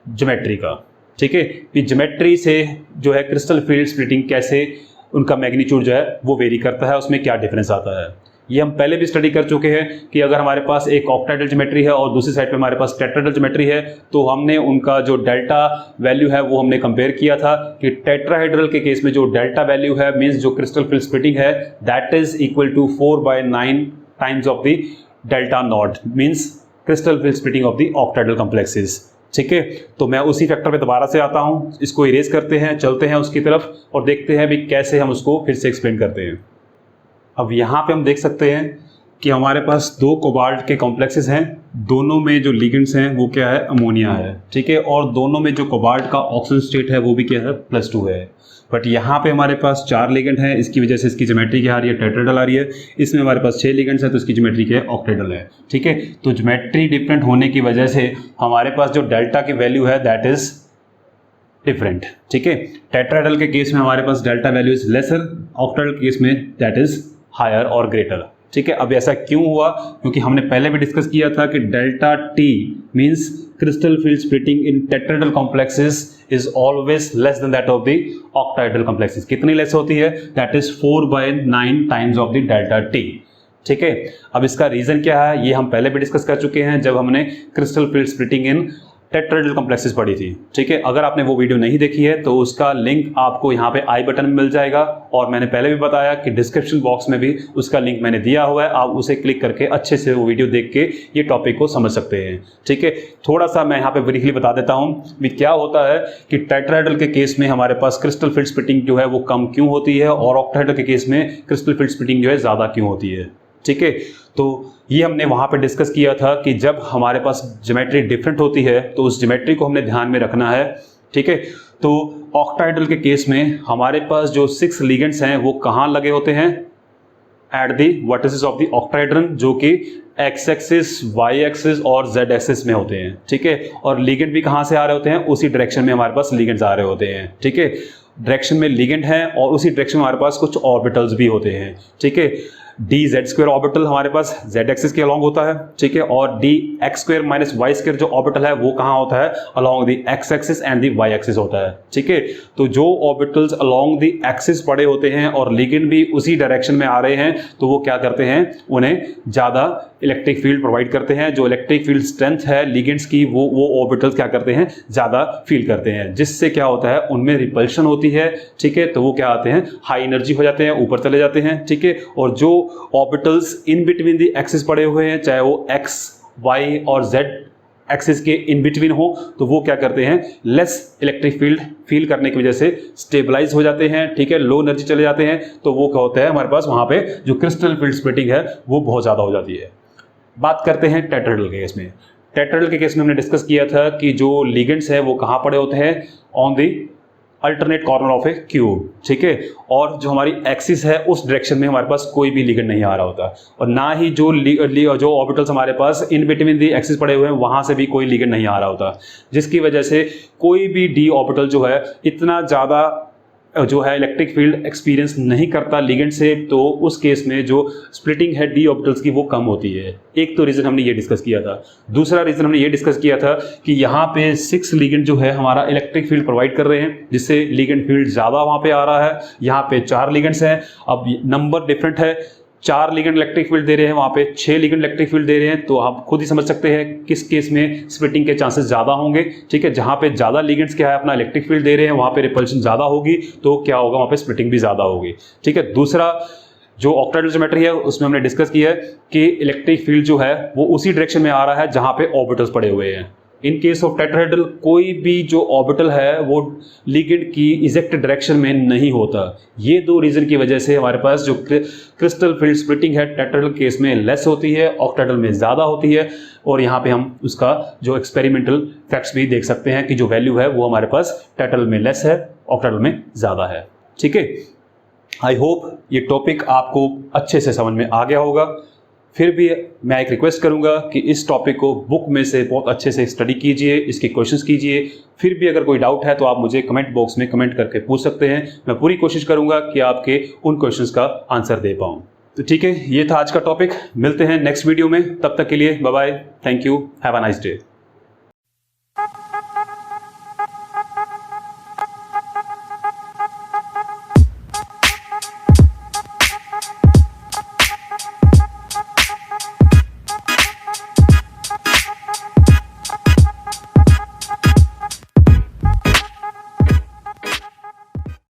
ज्योमेट्री का। ठीक है, कि ज्योमेट्री से जो है क्रिस्टल फील्ड स्प्लिटिंग कैसे उनका मैग्नीट्यूड जो है वो वेरी करता है, उसमें क्या डिफरेंस आता है, ये हम पहले भी स्टडी कर चुके हैं कि अगर हमारे पास एक ऑक्टाहेड्रल ज्योमेट्री है और दूसरी साइड पे हमारे पास टेट्राहेड्रल ज्योमेट्री है, तो हमने उनका जो डेल्टा वैल्यू है वो हमने कंपेयर किया था कि टेट्राहेड्रल के केस में जो डेल्टा वैल्यू है, मींस जो क्रिस्टल फील्ड स्प्लिटिंग है, that is equal to 4/9 times of the delta nought, means crystal field splitting of the octahedral complexes. ठीक है, तो मैं उसी फैक्टर पे दोबारा से आता हूं, इसको इरेज करते हैं, चलते हैं उसकी तरफ और देखते हैं भी कैसे हम उसको फिर से एक्सप्लेन करते हैं। अब यहाँ पे हम देख सकते हैं कि हमारे पास दो कोबाल्ट के कॉम्प्लेक्सेस हैं, दोनों में जो लिगेंड्स हैं वो क्या है, अमोनिया है। ठीक है, और दोनों में जो कोबाल्ट का ऑक्सीजन स्टेट है वो भी क्या है, +2 है। बट यहाँ पे हमारे पास 4 लिगेंड है, इसकी वजह से इसकी ज्योमेट्री क्या आ रही है, टेट्राहेड्रल आ रही है। इसमें हमारे पास 6 लिगेंड्स है तो इसकी ज्योमेट्री क्या है, ऑक्टाहेड्रल है। ठीक है, तो ज्योमेट्री डिफरेंट होने की वजह से हमारे पास जो डेल्टा की वैल्यू है दैट इज डिफरेंट। ठीक है, टेट्राहेड्रल के केस में हमारे पास delta value is lesser, octahedral के केस में दैट इज हायर और ग्रेटर। ठीक है, अब ऐसा क्यों हुआ, क्योंकि हमने पहले भी डिस्कस किया था कि delta T means crystal field splitting in tetrahedral complexes is always less than that of the octahedral complexes. कितनी लेस होती है, that is 4/9 times of the delta T. ठीक है, अब इसका रीजन क्या है, ये हम पहले भी डिस्कस कर चुके हैं जब हमने क्रिस्टल फील्ड स्प्लिटिंग इन टेट्राहेड्रल कॉम्प्लेक्सेस पढ़ी थी। ठीक है, अगर आपने वो वीडियो नहीं देखी है तो उसका लिंक आपको यहाँ पे आई बटन में मिल जाएगा, और मैंने पहले भी बताया कि डिस्क्रिप्शन बॉक्स में भी उसका लिंक मैंने दिया हुआ है, आप उसे क्लिक करके अच्छे से वो वीडियो देख के ये टॉपिक को समझ सकते हैं। ठीक है, थोड़ा सा मैं यहाँ पे ब्रीफली बता देता हूँ कि क्या होता है कि टेट्राहेड्रल के केस में हमारे पास क्रिस्टल फील्ड स्प्लिटिंग जो है वो कम क्यों होती है और ऑक्टाहेड्रल के केस में क्रिस्टल फील्ड स्प्लिटिंग जो है ज़्यादा क्यों होती है। ठीक है, तो ये हमने वहाँ पे डिस्कस किया था कि जब हमारे पास ज्योमेट्री डिफरेंट होती है तो उस ज्योमेट्री को हमने ध्यान में रखना है। ठीक है, तो ऑक्टाहेड्रल के केस में हमारे पास जो 6 लिगेंड्स हैं वो कहाँ लगे होते हैं, at the vertices of the octahedron, जो कि एक्स एक्सिस, वाई एक्सिस और जेड एक्सिस में होते हैं। ठीक है, और लिगेंड भी कहाँ से आ रहे होते हैं, उसी डायरेक्शन में हमारे पास लिगेंड्स आ रहे होते हैं। ठीक है, डायरेक्शन में लिगेंड है और उसी डायरेक्शन में हमारे पास कुछ ऑर्बिटल्स भी होते हैं। ठीक है, dz² ऑर्बिटल हमारे पास z एक्सिस के अलॉन्ग होता है। ठीक है, और dx² - y² जो ऑर्बिटल है वो कहाँ होता है, along the x axis and the y axis होता है। ठीक है, तो जो ऑर्बिटल्स अलॉन्ग द एक्सिस पड़े होते हैं और लिगेंड भी उसी डायरेक्शन में आ रहे हैं तो वो क्या करते हैं, उन्हें ज़्यादा इलेक्ट्रिक फील्ड प्रोवाइड करते हैं। जो इलेक्ट्रिक फील्ड स्ट्रेंथ है लिगेंड्स की वो ऑर्बिटल्स क्या करते हैं, ज़्यादा फील करते हैं, जिससे क्या होता है, उनमें रिपल्शन होती है। ठीक है, तो वो क्या आते हैं, हाई एनर्जी हो जाते हैं, ऊपर चले जाते हैं। ठीक है, और जो orbitals in between the axis पड़े हुए हैं, चाहे वो x, y और z एक्सिस के इन बिटवीन हो, तो वो क्या करते हैं, लेस इलेक्ट्रिक फील्ड फील करने की वजह से स्टेबलाइज हो जाते हैं। ठीक है, लो एनर्जी चले जाते हैं, तो वो क्या होता है, हमारे पास वहाँ पे जो क्रिस्टल फील्ड स्प्लिटिंग है वो बहुत ज़्यादा हो जाती है। बात करते हैं टेट्राहेड्रल के केस में। टेट्राहेड्रल के केस में हमने डिस्कस किया था कि जो लिगेंड्स है वो कहाँ पड़े होते हैं, on the alternate corner of A cube. ठीक है, और जो हमारी एक्सिस है उस डायरेक्शन में हमारे पास कोई भी लिगेंड नहीं आ रहा होता, और ना ही जो ऑर्बिटल्स हमारे पास इन बिटवीन दी एक्सिस पड़े हुए हैं वहाँ से भी कोई लिगेंड नहीं आ रहा होता, जिसकी वजह से कोई भी d ऑर्बिटल जो है इतना ज़्यादा जो है इलेक्ट्रिक फील्ड एक्सपीरियंस नहीं करता लिगेंड से, तो उस केस में जो स्प्लिटिंग है d ऑर्बिटल्स की वो कम होती है। एक तो रीज़न हमने ये डिस्कस किया था। दूसरा रीज़न हमने ये डिस्कस किया था कि यहाँ पे 6 लिगेंड जो है हमारा इलेक्ट्रिक फील्ड प्रोवाइड कर रहे हैं, जिससे लिगेंड फील्ड ज़्यादा वहाँ पे आ रहा है। यहाँ पे 4 लिगेंड्स हैं, अब नंबर डिफरेंट है, 4 लिगेंड इलेक्ट्रिक फील्ड दे रहे हैं, वहाँ पे 6 लिगेंड इलेक्ट्रिक फील्ड दे रहे हैं, तो आप खुद ही समझ सकते हैं किस केस में स्प्लिटिंग के चांसेस ज़्यादा होंगे। ठीक है, जहाँ पे ज़्यादा लिगेंड्स क्या है अपना इलेक्ट्रिक फील्ड दे रहे हैं वहाँ पे रिपल्शन ज़्यादा होगी, तो क्या होगा, वहाँ पे स्प्लिटिंग भी ज़्यादा होगी। ठीक है, दूसरा जो ऑक्टाहेड्रल ज्योमेट्री है उसमें हमने डिस्कस किया है कि इलेक्ट्रिक फील्ड जो है वो उसी डायरेक्शन में आ रहा है जहाँ पे ऑर्बिटल्स पड़े हुए हैं। इन केस ऑफ टेट्राहेड्रल कोई भी जो ऑर्बिटल है वो लिगेंड की इजेक्ट डायरेक्शन में नहीं होता। ये दो रीजन की वजह से हमारे पास जो क्रिस्टल फील्ड स्प्लिटिंग है टेट्राहेड्रल केस में लेस होती है, ऑक्टाहेड्रल में ज़्यादा होती है। और यहाँ पे हम उसका जो एक्सपेरिमेंटल फैक्ट्स भी देख सकते हैं कि जो वैल्यू है वो हमारे पास टेट्राहेड्रल में लेस है, ऑक्टाहेड्रल में ज़्यादा है। ठीक है, आई होप ये टॉपिक आपको अच्छे से समझ में आ गया होगा। फिर भी मैं एक रिक्वेस्ट करूंगा कि इस टॉपिक को बुक में से बहुत अच्छे से स्टडी कीजिए, इसके क्वेश्चंस कीजिए। फिर भी अगर कोई डाउट है तो आप मुझे कमेंट बॉक्स में कमेंट करके पूछ सकते हैं। मैं पूरी कोशिश करूंगा कि आपके उन क्वेश्चंस का आंसर दे पाऊँ। तो ठीक है, ये था आज का टॉपिक। मिलते हैं नेक्स्ट वीडियो में, तब तक के लिए bye bye, thank you, have a nice day.